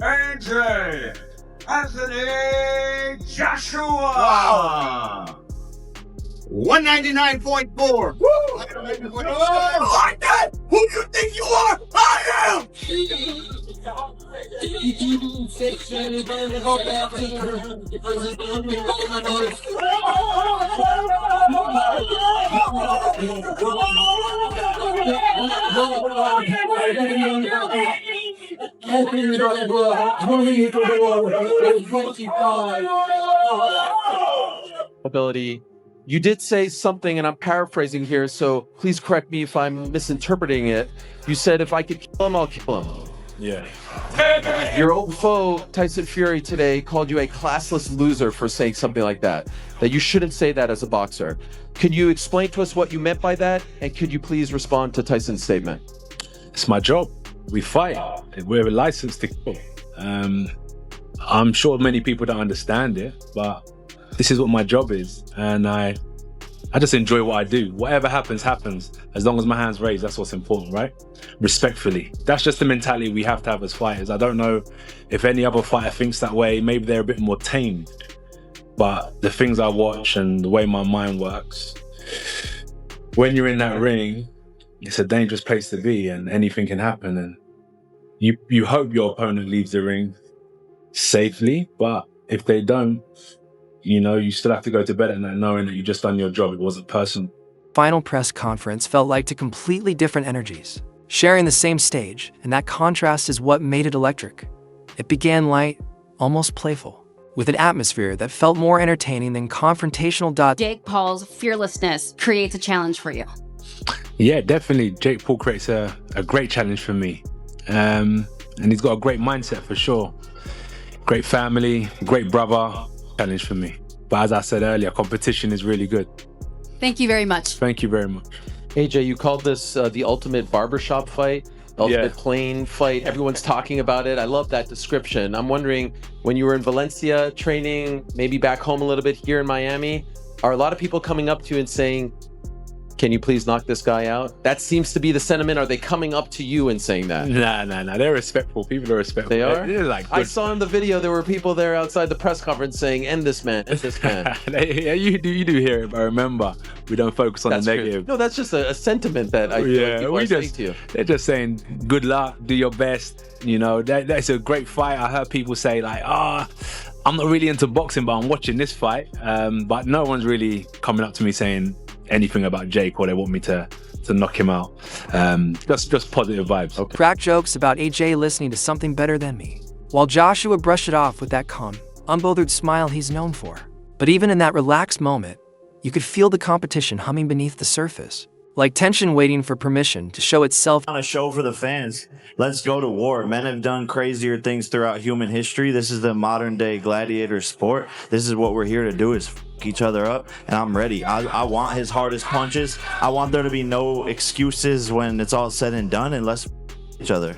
AJ Anthony Joshua. Wow. 199.4. Woo! Like that? Who do you think you are? I am! Ability. You did say something, and I'm paraphrasing here, so please correct me if I'm misinterpreting it. You said if I could kill him, I'll kill him. Yeah. Your old foe, Tyson Fury, today called you a classless loser for saying something like that you shouldn't say that as a boxer. Could you explain to us what you meant by that, and could you please respond to Tyson's statement? It's my job. We fight. We're licensed to kill. I'm sure many people don't understand it, but this is what my job is, and I just enjoy what I do. Whatever happens, happens. As long as my hand's raised, that's what's important, right? Respectfully. That's just the mentality we have to have as fighters. I don't know if any other fighter thinks that way. Maybe they're a bit more tamed. But the things I watch and the way my mind works, when you're in that ring, it's a dangerous place to be, and anything can happen. And you hope your opponent leaves the ring safely, but if they don't, you know, you still have to go to bed at night knowing that you just done your job. It wasn't personal. Final press conference felt like two completely different energies, sharing the same stage, and that contrast is what made it electric. It began light, almost playful, with an atmosphere that felt more entertaining than confrontational. Jake Paul's fearlessness creates a challenge for you. Yeah, definitely. Jake Paul creates a great challenge for me. And he's got a great mindset for sure. Great family, great brother. Challenge for me. But as I said earlier, competition is really good. Thank you very much. Thank you very much. AJ, you called this the ultimate barbershop fight, the ultimate plane fight. Everyone's talking about it. I love that description. I'm wondering, when you were in Valencia training, maybe back home a little bit here in Miami, are a lot of people coming up to you and saying, can you please knock this guy out? That seems to be the sentiment. Are they coming up to you and saying that? Nah. They're respectful. People are respectful. They are? They're like I saw in the video there were people there outside the press conference saying, end this man, end this man. Yeah, you do hear it, but remember, we don't focus on the negative. No, that's just a sentiment that I feel like people are saying to you. They're just saying, good luck, do your best. You know, that's a great fight. I heard people say like, I'm not really into boxing, but I'm watching this fight. But no one's really coming up to me saying anything about Jake or they want me to knock him out. Just positive vibes. Okay. Crack jokes about AJ listening to something better than me, while Joshua brushed it off with that calm, unbothered smile he's known for. But even in that relaxed moment, you could feel the competition humming beneath the surface, like tension waiting for permission to show itself. On a show for the fans. Let's go to war. Men have done crazier things throughout human history. This is the modern day gladiator sport. This is what we're here to do, is each other up, and I'm ready. I want his hardest punches. I want there to be no excuses when it's all said and done, and let's each other.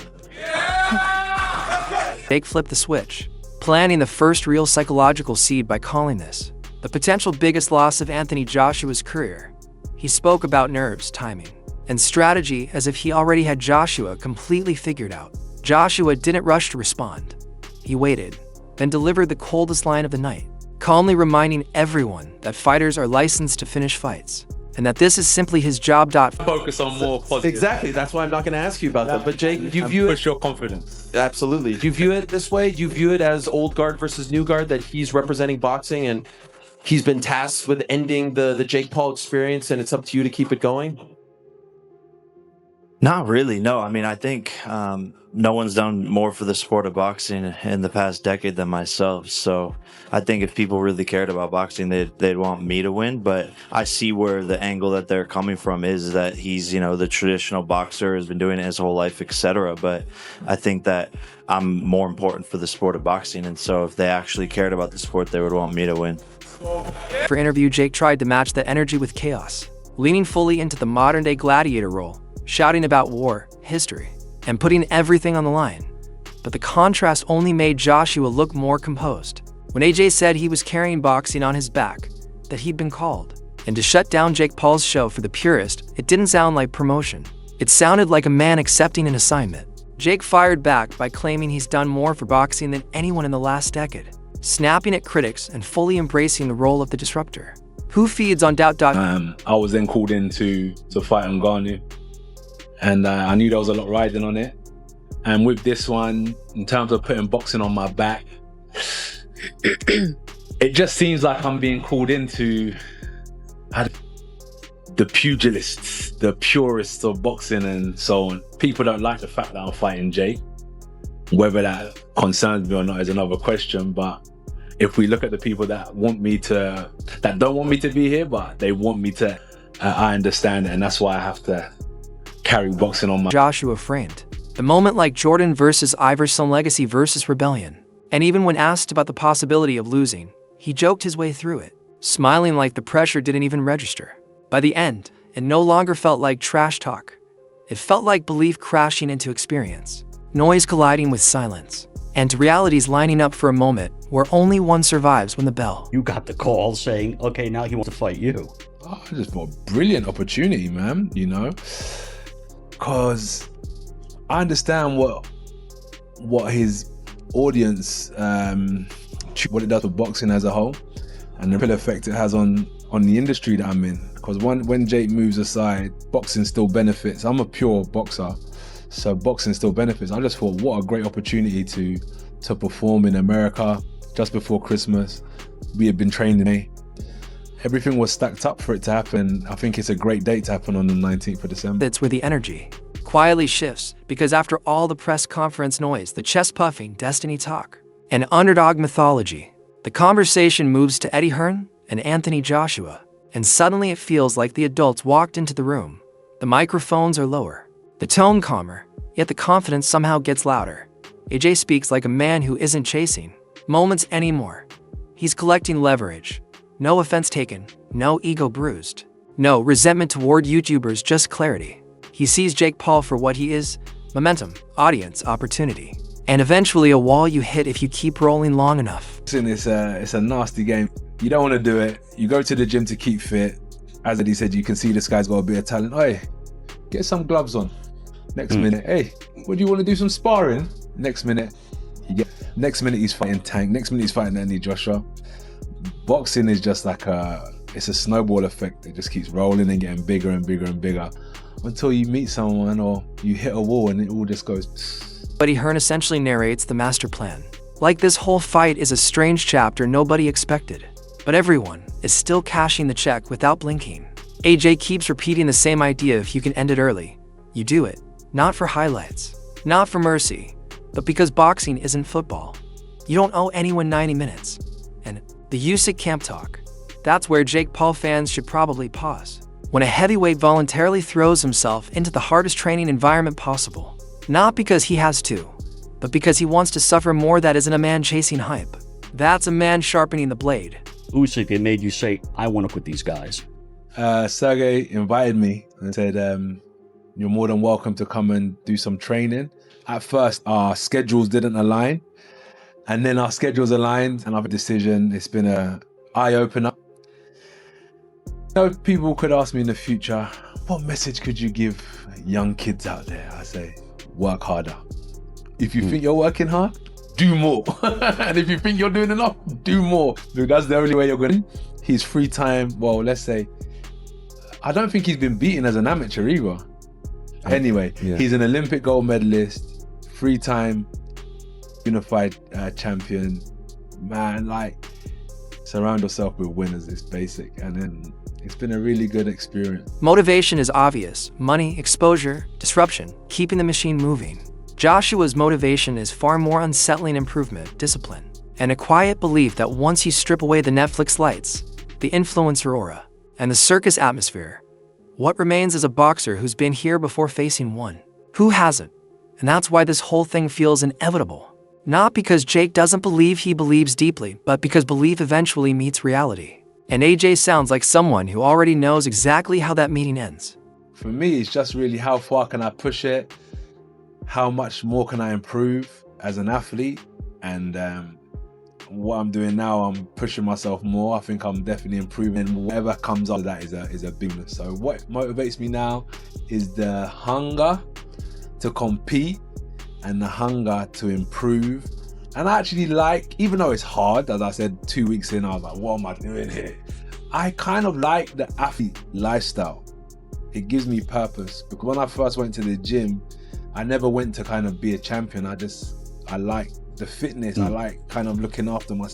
Jake flipped the switch, planting the first real psychological seed by calling this the potential biggest loss of Anthony Joshua's career. He spoke about nerves, timing, and strategy as if he already had Joshua completely figured out. Joshua didn't rush to respond. He waited, then delivered the coldest line of the night, calmly reminding everyone that fighters are licensed to finish fights, and that this is simply his job. Focus on more positive. Exactly. That's why I'm not going to ask you about that. But Jake, do you view it? Push your confidence. Absolutely. Do you view it this way? Do you view it as old guard versus new guard, that he's representing boxing and he's been tasked with ending the Jake Paul experience, and it's up to you to keep it going? Not really, no. I mean, I think no one's done more for the sport of boxing in the past decade than myself. So I think if people really cared about boxing, they'd want me to win. But I see where the angle that they're coming from is that he's, you know, the traditional boxer, has been doing it his whole life, etc. But I think that I'm more important for the sport of boxing. And so if they actually cared about the sport, they would want me to win. For interview, Jake tried to match that energy with chaos, leaning fully into the modern-day gladiator role, shouting about war, history, and putting everything on the line. But the contrast only made Joshua look more composed. When AJ said he was carrying boxing on his back, that he'd been called, and to shut down Jake Paul's show for the purist, it didn't sound like promotion. It sounded like a man accepting an assignment. Jake fired back by claiming he's done more for boxing than anyone in the last decade, snapping at critics and fully embracing the role of the disruptor. Who feeds on doubt? I was then called in to fight Ngannou, and I knew there was a lot riding on it. And with this one, in terms of putting boxing on my back, it just seems like I'm being called into the pugilists, the purists of boxing and so on. People don't like the fact that I'm fighting Jake. Whether that concerns me or not is another question, but if we look at the people that don't want me to be here, but they want me to, I understand it, and that's why I have to carry boxing on my... Joshua framed the moment like Jordan versus Iverson, legacy versus rebellion. And even when asked about the possibility of losing, he joked his way through it, smiling like the pressure didn't even register. By the end, it no longer felt like trash talk. It felt like belief crashing into experience, noise colliding with silence, and realities lining up for a moment where only one survives when the bell. You got the call saying, okay, now he wants to fight you. Oh, I just thought, brilliant opportunity, man, you know? Because I understand what his audience, what it does for boxing as a whole, and the ripple effect it has on the industry that I'm in. Because when Jake moves aside, boxing still benefits. I'm a pure boxer, so boxing still benefits. I just thought, what a great opportunity to perform in America just before Christmas. We had been training. Everything was stacked up for it to happen. I think it's a great date to happen on the 19th of December. It's where the energy quietly shifts, because after all the press conference noise, the chest puffing, destiny talk, and underdog mythology, the conversation moves to Eddie Hearn and Anthony Joshua. And suddenly it feels like the adults walked into the room. The microphones are lower, the tone calmer, yet the confidence somehow gets louder. AJ speaks like a man who isn't chasing moments anymore. He's collecting leverage. No offense taken, no ego bruised, no resentment toward YouTubers, just clarity. He sees Jake Paul for what he is: momentum, audience, opportunity, and eventually a wall you hit if you keep rolling long enough. It's a nasty game. You don't want to do it. You go to the gym to keep fit. As Eddie said, you can see this guy's got a bit of talent. Hey, get some gloves on. Next minute, hey, what do you want to do, some sparring? Next minute, next minute he's fighting Tank. Next minute he's fighting Anthony Joshua. Boxing is just like it's a snowball effect. It just keeps rolling and getting bigger and bigger and bigger until you meet someone or you hit a wall and it all just goes. But Hearn essentially narrates the master plan. Like this whole fight is a strange chapter nobody expected. But everyone is still cashing the check without blinking. AJ keeps repeating the same idea: if you can end it early, you do it. Not for highlights, not for mercy, but because boxing isn't football. You don't owe anyone 90 minutes. And the Usyk camp talk, that's where Jake Paul fans should probably pause. When a heavyweight voluntarily throws himself into the hardest training environment possible, not because he has to, but because he wants to suffer more. That isn't a man chasing hype. That's a man sharpening the blade. Usyk, it made you say, I want to quit these guys. Sergey invited me and said, you're more than welcome to come and do some training. At first, our schedules didn't align. And then our schedules aligned and I have a decision. It's been an eye-opener. People could ask me in the future, what message could you give young kids out there? I say, work harder. If you think you're working hard, do more. And if you think you're doing enough, do more. Dude, that's the only way you're going to. His free time, well, let's say, I don't think he's been beaten as an amateur either. Anyway, He's an Olympic gold medalist, free time, unified champion. Man, like, surround yourself with winners, it's basic. And then it's been a really good experience. Motivation is obvious: money, exposure, disruption, keeping the machine moving. Joshua's motivation is far more unsettling: improvement, discipline, and a quiet belief that once you strip away the Netflix lights, the influencer aura, and the circus atmosphere, what remains is a boxer who's been here before facing one who hasn't. And that's why this whole thing feels inevitable. Not because Jake doesn't believe he believes deeply, but because belief eventually meets reality. And AJ sounds like someone who already knows exactly how that meeting ends. For me, it's just really how far can I push it? How much more can I improve as an athlete? And what I'm doing now, I'm pushing myself more. I think I'm definitely improving. Whatever comes up, that is a bigness. So what motivates me now is the hunger to compete and the hunger to improve. And I actually like, even though it's hard, as I said, 2 weeks in, I was like, what am I doing here? I kind of like the athlete lifestyle. It gives me purpose, because when I first went to the gym, I never went to kind of be a champion. I like the fitness. I like kind of looking after myself.